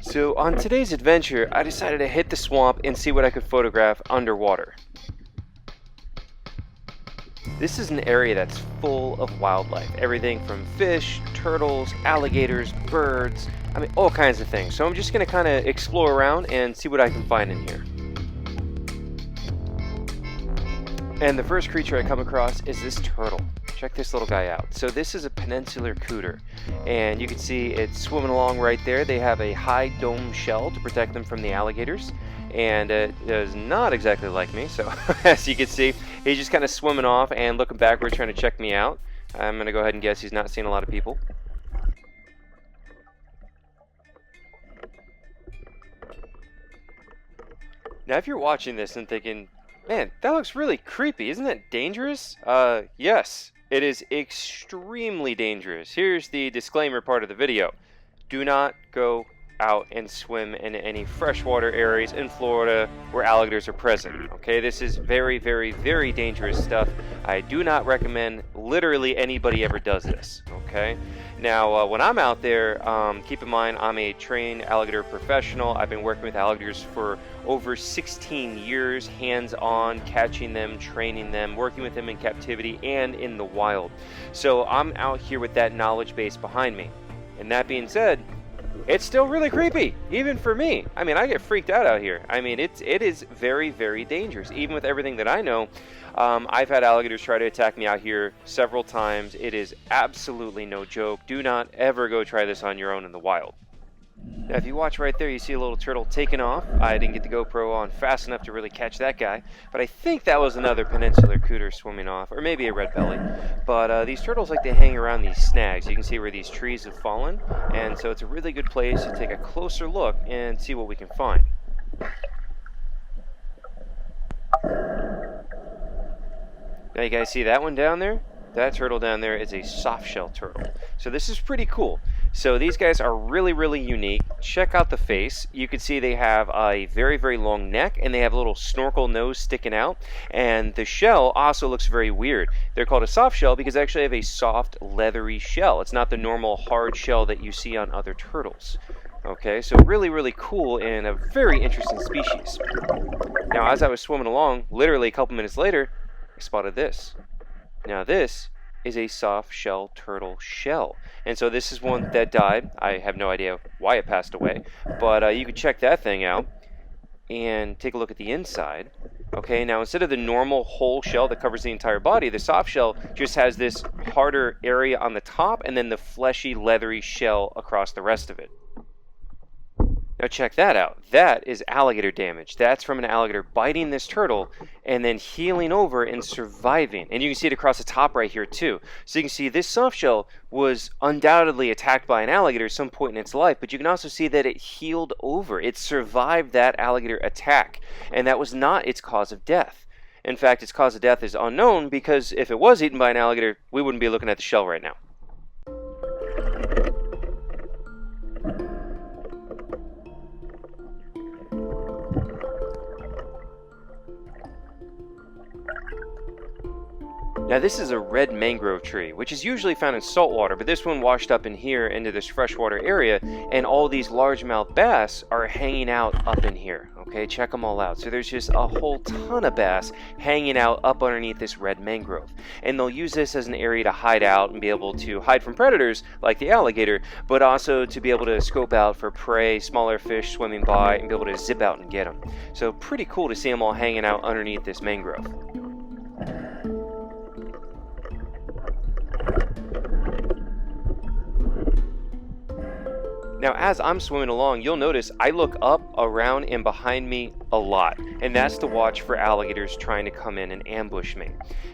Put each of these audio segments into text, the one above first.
So on today's adventure, I decided to hit the swamp and see what I could photograph underwater. This is an area that's full of wildlife. Everything from fish, turtles, alligators, birds, all kinds of things. So I'm just going to kind of explore around and see what I can find in here. And the first creature I come across is this turtle. Check this little guy out. So this is a peninsular cooter, and you can see it's swimming along right there. They have a high dome shell to protect them from the alligators, and it is not exactly like me. So as you can see, he's just kind of swimming off and looking backward, trying to check me out. I'm going to go ahead and guess he's not seeing a lot of people. Now if you're watching this and thinking, man, that looks really creepy, isn't that dangerous? Yes. It is extremely dangerous. Here's the disclaimer part of the video. Do not go out and swim in any freshwater areas in Florida where alligators are present. Okay, this is very, very, very dangerous stuff. I do not recommend literally anybody ever does this. Okay, now when I'm out there, keep in mind I'm a trained alligator professional. I've been working with alligators for over 16 years, hands-on, catching them, training them, working with them in captivity and in the wild. So I'm out here with that knowledge base behind me. And that being said, it's still really creepy, even for me. I get freaked out here. It is very, very dangerous. Even with everything that I know, I've had alligators try to attack me out here several times. It is absolutely no joke. Do not ever go try this on your own in the wild. Now, if you watch right there, you see a little turtle taking off. I didn't get the GoPro on fast enough to really catch that guy, but I think that was another peninsular cooter swimming off, or maybe a red belly. But these turtles like to hang around these snags. You can see where these trees have fallen, and so it's a really good place to take a closer look and see what we can find. Now you guys see that one down there? That turtle down there is a soft-shell turtle. So this is pretty cool. So these guys are really, really unique. Check out the face. You can see they have a very, very long neck, and they have a little snorkel nose sticking out. And the shell also looks very weird. They're called a soft shell because they actually have a soft, leathery shell. It's not the normal hard shell that you see on other turtles. Okay, so really, really cool and a very interesting species. Now, as I was swimming along, literally a couple minutes later, I spotted this. Now this is a soft shell turtle shell, and so this is one that died. I have no idea why it passed away, but you could check that thing out and take a look at the inside. Okay, now instead of the normal whole shell that covers the entire body, the soft shell just has this harder area on the top and then the fleshy leathery shell across the rest of it. Now check that out. That is alligator damage. That's from an alligator biting this turtle and then healing over and surviving. And you can see it across the top right here too. So you can see this soft shell was undoubtedly attacked by an alligator at some point in its life, but you can also see that it healed over. It survived that alligator attack, and that was not its cause of death. In fact, its cause of death is unknown because if it was eaten by an alligator, we wouldn't be looking at the shell right now. Now this is a red mangrove tree, which is usually found in saltwater, but this one washed up in here into this freshwater area, and all these largemouth bass are hanging out up in here. Okay, check them all out. So there's just a whole ton of bass hanging out up underneath this red mangrove. And they'll use this as an area to hide out and be able to hide from predators like the alligator, but also to be able to scope out for prey, smaller fish swimming by, and be able to zip out and get them. So pretty cool to see them all hanging out underneath this mangrove. Now, as I'm swimming along, you'll notice I look up, around, and behind me a lot, and that's to watch for alligators trying to come in and ambush me.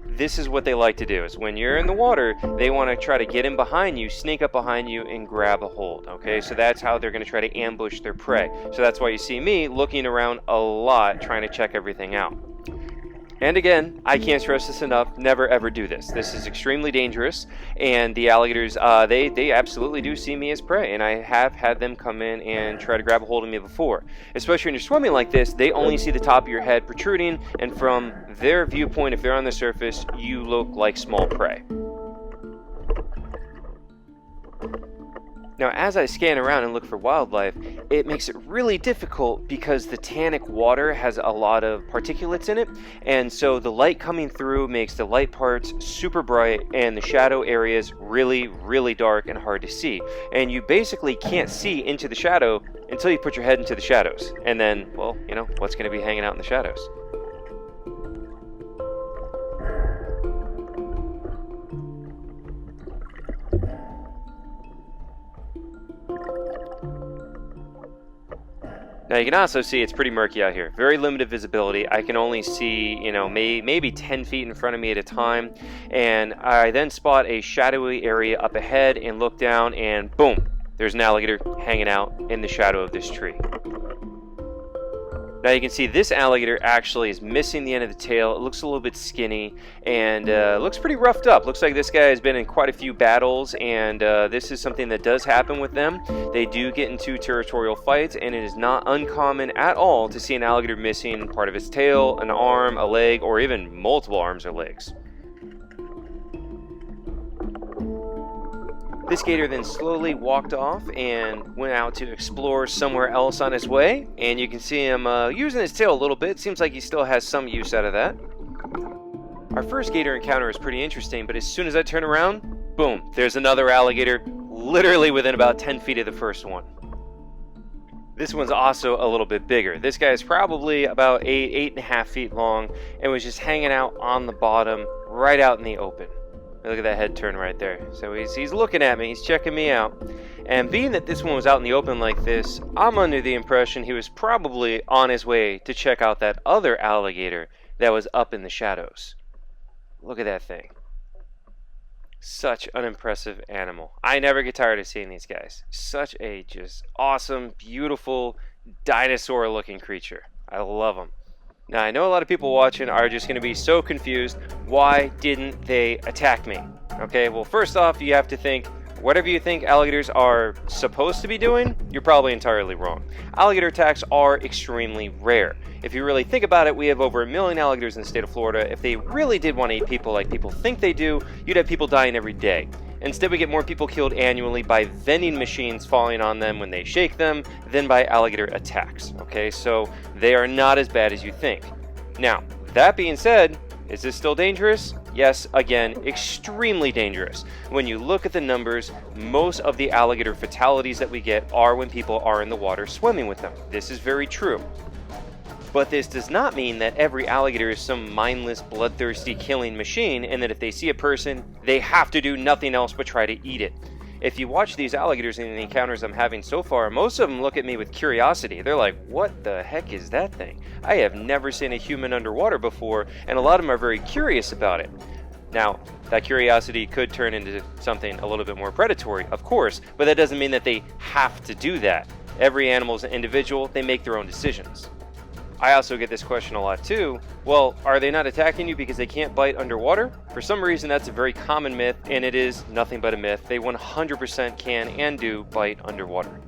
This is what they like to do, is when you're in the water, they want to try to get in behind you, sneak up behind you, and grab a hold, okay? So that's how they're going to try to ambush their prey. So that's why you see me looking around a lot, trying to check everything out. And again, I can't stress this enough, never ever do this. This is extremely dangerous, and the alligators, they absolutely do see me as prey, and I have had them come in and try to grab a hold of me before. Especially when you're swimming like this, they only see the top of your head protruding, and from their viewpoint, if they're on the surface, you look like small prey. Now, as I scan around and look for wildlife, it makes it really difficult because the tannic water has a lot of particulates in it, and so the light coming through makes the light parts super bright and the shadow areas really, really dark and hard to see. And you basically can't see into the shadow until you put your head into the shadows. And then, well, you know, what's going to be hanging out in the shadows? Now you can also see it's pretty murky out here. Very limited visibility. I can only see, you know, maybe 10 feet in front of me at a time. And I then spot a shadowy area up ahead and look down and boom, there's an alligator hanging out in the shadow of this tree. Now you can see this alligator actually is missing the end of the tail. It looks a little bit skinny and looks pretty roughed up. Looks like this guy has been in quite a few battles, and this is something that does happen with them. They do get into territorial fights, and it is not uncommon at all to see an alligator missing part of its tail, an arm, a leg, or even multiple arms or legs. This gator then slowly walked off and went out to explore somewhere else on his way, and you can see him using his tail a little bit. Seems like he still has some use out of that. Our first gator encounter is pretty interesting, but as soon as I turn around, boom, there's another alligator literally within about 10 feet of the first one. This one's also a little bit bigger. This guy is probably about 8.5 feet long and was just hanging out on the bottom right out in the open. Look at that head turn right there. So he's looking at me, he's checking me out. And being that this one was out in the open like this, I'm under the impression he was probably on his way to check out that other alligator that was up in the shadows. Look at that thing. Such an impressive animal. I never get tired of seeing these guys. Such a just awesome, beautiful, dinosaur-looking creature. I love them. Now, I know a lot of people watching are just going to be so confused. Why didn't they attack me? Okay, well, first off, you have to think, whatever you think alligators are supposed to be doing, you're probably entirely wrong. Alligator attacks are extremely rare. If you really think about it, we have over 1 million alligators in the state of Florida. If they really did want to eat people like people think they do, you'd have people dying every day. Instead, we get more people killed annually by vending machines falling on them when they shake them than by alligator attacks. Okay, so they are not as bad as you think. Now, that being said, is this still dangerous? Yes, again, extremely dangerous. When you look at the numbers, most of the alligator fatalities that we get are when people are in the water swimming with them. This is very true. But this does not mean that every alligator is some mindless, bloodthirsty killing machine, and that if they see a person, they have to do nothing else but try to eat it. If you watch these alligators in the encounters I'm having so far, most of them look at me with curiosity. They're like, what the heck is that thing? I have never seen a human underwater before, and a lot of them are very curious about it. Now, that curiosity could turn into something a little bit more predatory, of course, but that doesn't mean that they have to do that. Every animal is an individual, they make their own decisions. I also get this question a lot too. Well, are they not attacking you because they can't bite underwater? For some reason, that's a very common myth, and it is nothing but a myth. They 100% can and do bite underwater.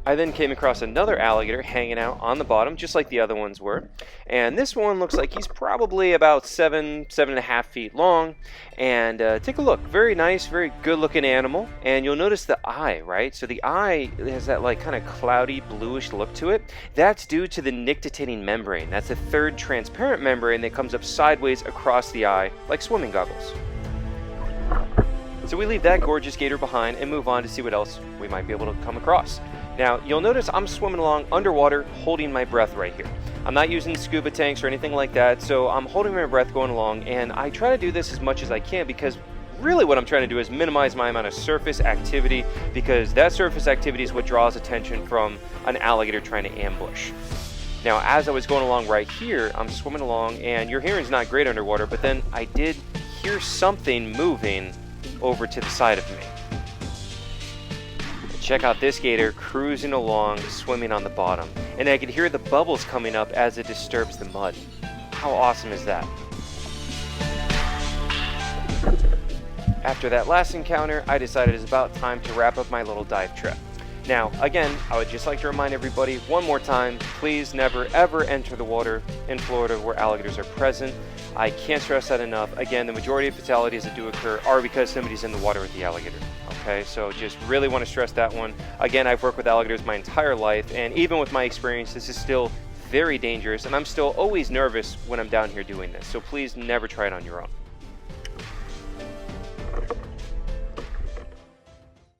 I then came across another alligator hanging out on the bottom, just like the other ones were. And this one looks like he's probably about 7.5 feet long. And take a look. Very nice, very good looking animal. And you'll notice the eye, right? So the eye has that like kind of cloudy bluish look to it. That's due to the nictitating membrane. That's a third transparent membrane that comes up sideways across the eye, like swimming goggles. So we leave that gorgeous gator behind and move on to see what else we might be able to come across. Now, you'll notice I'm swimming along underwater, holding my breath right here. I'm not using scuba tanks or anything like that, so I'm holding my breath going along, and I try to do this as much as I can because really what I'm trying to do is minimize my amount of surface activity, because that surface activity is what draws attention from an alligator trying to ambush. Now, as I was going along right here, I'm swimming along, and your hearing's not great underwater, but then I did hear something moving over to the side of me. Check out this gator cruising along, swimming on the bottom. And I can hear the bubbles coming up as it disturbs the mud. How awesome is that? After that last encounter, I decided it's about time to wrap up my little dive trip. Now, again, I would just like to remind everybody one more time, please never ever enter the water in Florida where alligators are present. I can't stress that enough. Again, the majority of fatalities that do occur are because somebody's in the water with the alligator. Okay, so just really want to stress that one. Again, I've worked with alligators my entire life, and even with my experience, this is still very dangerous, and I'm still always nervous when I'm down here doing this. So please never try it on your own.